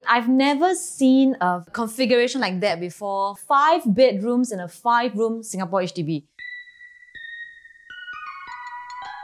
I've never seen a configuration like that before. 5 bedrooms in a 5-room Singapore HDB.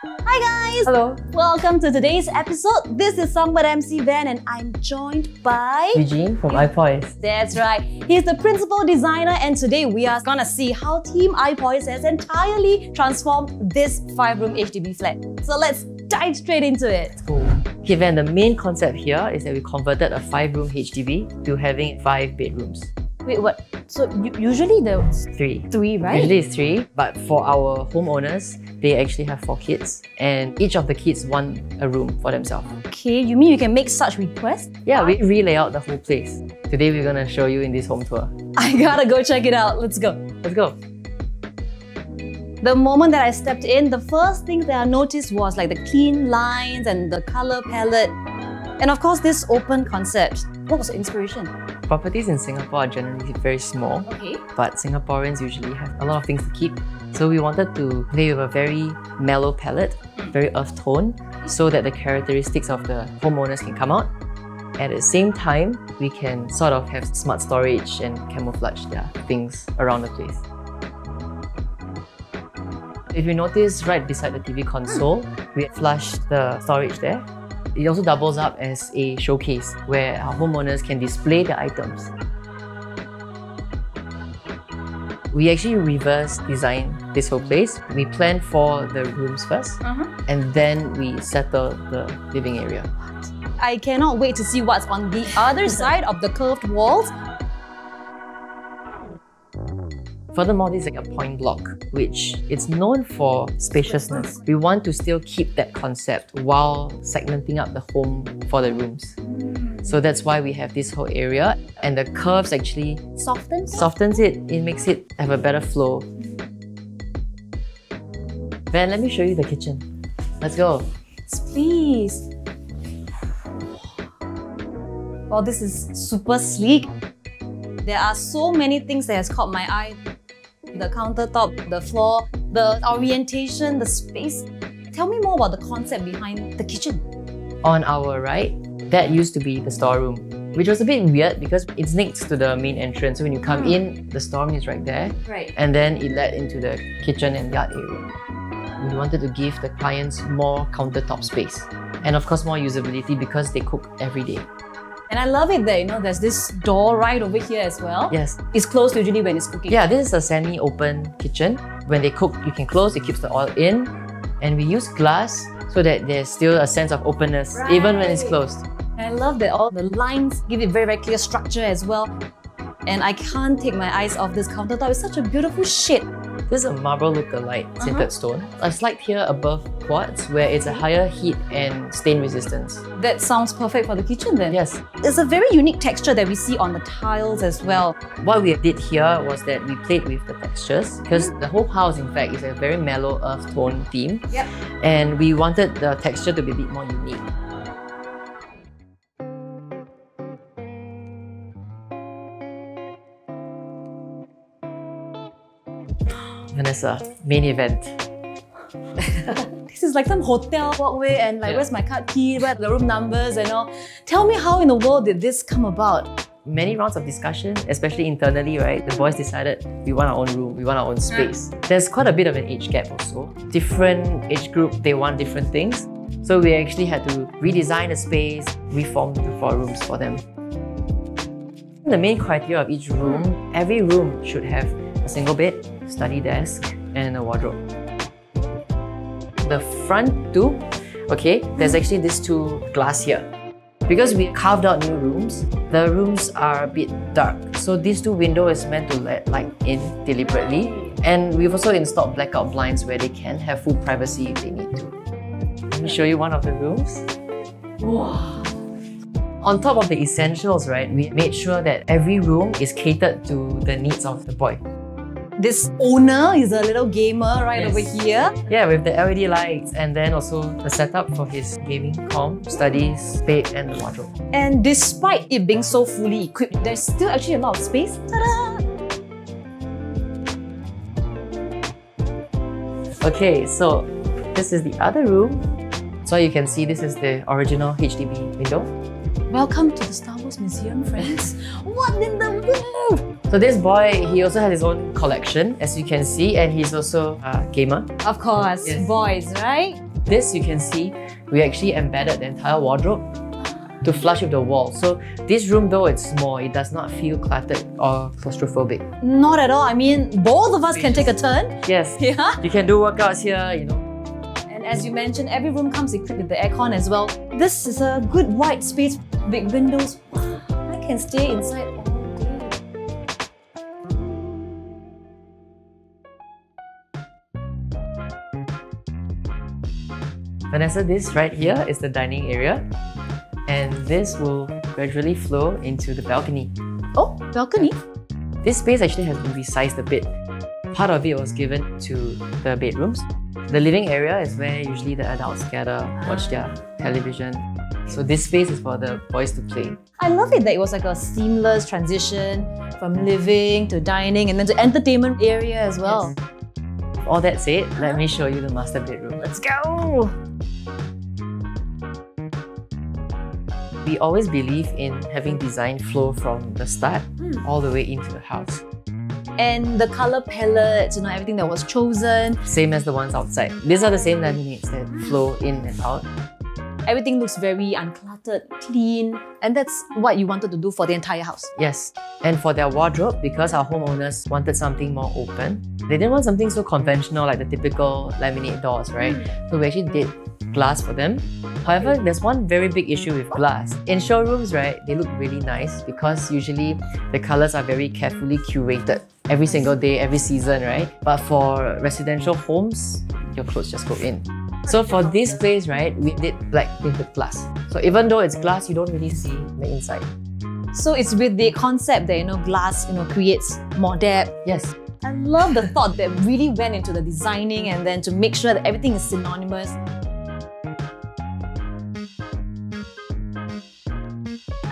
Hi guys! Hello. Welcome to today's episode. This is Songbird MC Van and I'm joined by... Eugene from i.Poise. That's right. He's the principal designer and today we are gonna see how Team i.Poise has entirely transformed this 5-room HDB flat. So let's dive straight into it. Cool. Okay, Van, the main concept here is that we converted a 5-room HDB to having 5 bedrooms. Wait, what? So usually there's 3. 3, right? Usually it's 3, but for our homeowners, they actually have 4 kids and each of the kids want a room for themselves. Okay, you mean you can make such requests? Yeah, we relay out the whole place. Today we're gonna show you in this home tour. I gotta go check it out. Let's go. Let's go. The moment that I stepped in, the first thing that I noticed was like the clean lines and the color palette. And of course, this open concept. What was the inspiration? Properties in Singapore are generally very small, but Singaporeans usually have a lot of things to keep. So we wanted to play with a very mellow palette, very earth tone, so that the characteristics of the homeowners can come out. At the same time, we can sort of have smart storage and camouflage their things around the place. If you notice, right beside the TV console, we flushed the storage there. It also doubles up as a showcase where our homeowners can display their items. We actually reverse designed this whole place. We planned for the rooms first, and then we settle the living area. I cannot wait to see what's on the other side of the curved walls. Furthermore, this is like a point block, which it's known for spaciousness. We want to still keep that concept while segmenting up the home for the rooms. So that's why we have this whole area, and the curves actually softens it. It makes it have a better flow. Van, let me show you the kitchen. Let's go. Please. Well, this is super sleek. There are so many things that has caught my eye. The countertop, the floor, the orientation, the space. Tell me more about the concept behind the kitchen. On our right, that used to be the storeroom, which was a bit weird because it's next to the main entrance. So when you come in, the storeroom is right there. Right. And then it led into the kitchen and yard area. We wanted to give the clients more countertop space. And of course, more usability because they cook every day. And I love it that, there's this door right over here as well. Yes. It's closed usually when it's cooking. Yeah, this is a semi-open kitchen. When they cook, you can close, it keeps the oil in. And we use glass so that there's still a sense of openness, even when it's closed. And I love that all the lines give it very, very clear structure as well. And I can't take my eyes off this countertop. It's such a beautiful shade. This is a marble lookalike sintered stone. A slide here above quartz where it's a higher heat and stain resistance. That sounds perfect for the kitchen then. Yes. It's a very unique texture that we see on the tiles as well. What we did here was that we played with the textures because the whole house in fact is a very mellow earth tone theme. Yep. And we wanted the texture to be a bit more unique. Vanessa, main event. This is like some hotel walkway and where's my card key, where are the room numbers and all. Tell me how in the world did this come about? Many rounds of discussion, especially internally, right? The boys decided we want our own room, we want our own space. There's quite a bit of an age gap also. Different age group, they want different things. So we actually had to redesign the space, reform the 4 rooms for them. The main criteria of each room, every room should have a single bed, study desk, and a wardrobe. The front two, there's actually these 2 glass here. Because we carved out new rooms, the rooms are a bit dark. So these 2 windows is meant to let light in deliberately. And we've also installed blackout blinds where they can have full privacy if they need to. Let me show you one of the rooms. Wow. On top of the essentials, right, we made sure that every room is catered to the needs of the boy. This owner is a little gamer right over here. Yeah, with the LED lights and then also the setup for his gaming com, studies, bed and the wardrobe. And despite it being so fully equipped, there's still actually a lot of space. Ta-da! Okay, so this is the other room. So you can see this is the original HDB window. Welcome to the Star Wars Museum, friends. What in the world? So this boy, he also has his own collection, as you can see, and he's also a gamer. Of course, Yes. boys, right? This, you can see, we actually embedded the entire wardrobe to flush with the wall. So this room, though it's small, it does not feel cluttered or claustrophobic. Not at all. I mean, both of us can take a turn. Yes, Yeah. you can do workouts here, you know. And as you mentioned, every room comes equipped with the aircon as well. This is a good wide space, big windows. Wow, I can stay inside all day. Vanessa, this right here is the dining area, and this will gradually flow into the balcony. Oh, balcony? This space actually has been resized a bit. Part of it was given to the bedrooms. The living area is where usually the adults gather, watch their television. So this space is for the boys to play. I love it that it was like a seamless transition from living to dining and then to entertainment area as well. Yes. All that said, let me show you the master bedroom. Let's go! We always believe in having design flow from the start all the way into the house. And the color palettes, you know, everything that was chosen. Same as the ones outside. These are the same laminates that flow in and out. Everything looks very uncluttered, clean, and that's what you wanted to do for the entire house. Yes, and for their wardrobe, because our homeowners wanted something more open, they didn't want something so conventional like the typical laminate doors, right? So we actually did glass for them. However, there's one very big issue with glass. In showrooms, right, they look really nice because usually the colors are very carefully curated every single day, every season, right? But for residential homes, your clothes just go in. So for this place, right, we did black tinted glass. So even though it's glass, you don't really see the inside. So it's with the concept that, you know, glass, you know, creates more depth. Yes. I love the thought that really went into the designing and then to make sure that everything is synonymous.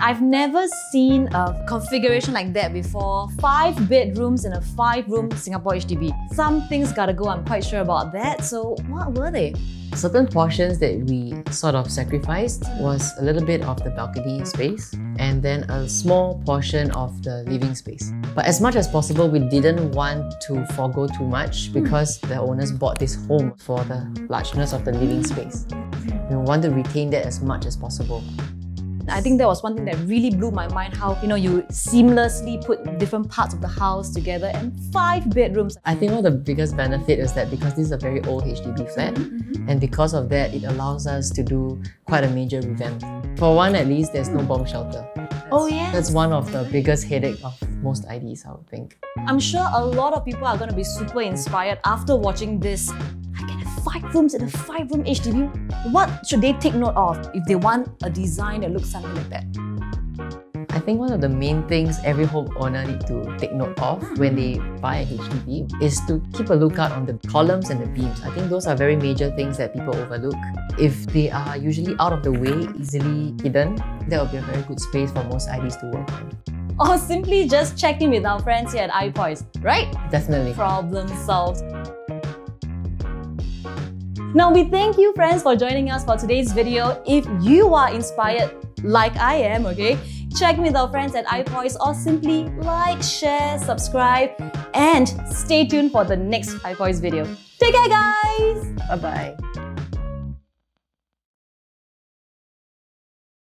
I've never seen a configuration like that before. 5 bedrooms in a 5-room Singapore HDB. Some things gotta go, I'm quite sure about that. So what were they? Certain portions that we sort of sacrificed was a little bit of the balcony space and then a small portion of the living space. But as much as possible, we didn't want to forego too much because the owners bought this home for the largeness of the living space. We want to retain that as much as possible. I think that was one thing that really blew my mind, how, you know, you seamlessly put different parts of the house together and 5 bedrooms. I think one of the biggest benefit is that because this is a very old HDB flat, and because of that, it allows us to do quite a major revamp. For one at least, there's no bomb shelter. Oh yeah? That's one of the biggest headache of most IDs, I would think. I'm sure a lot of people are going to be super inspired after watching this. I can have 5 rooms in a 5-room HDB. What should they take note of if they want a design that looks something like that? I think one of the main things every homeowner need to take note of when they buy a HDB is to keep a lookout on the columns and the beams. I think those are very major things that people overlook. If they are usually out of the way, easily hidden, that will be a very good space for most IDs to work on. Or simply just check in with our friends here at i.Poise, right? Definitely. Problem solved. Now we thank you friends for joining us for today's video. If you are inspired like I am, okay, check with our friends at i.Poise or simply like, share, subscribe and stay tuned for the next i.Poise video. Take care guys! Bye-bye.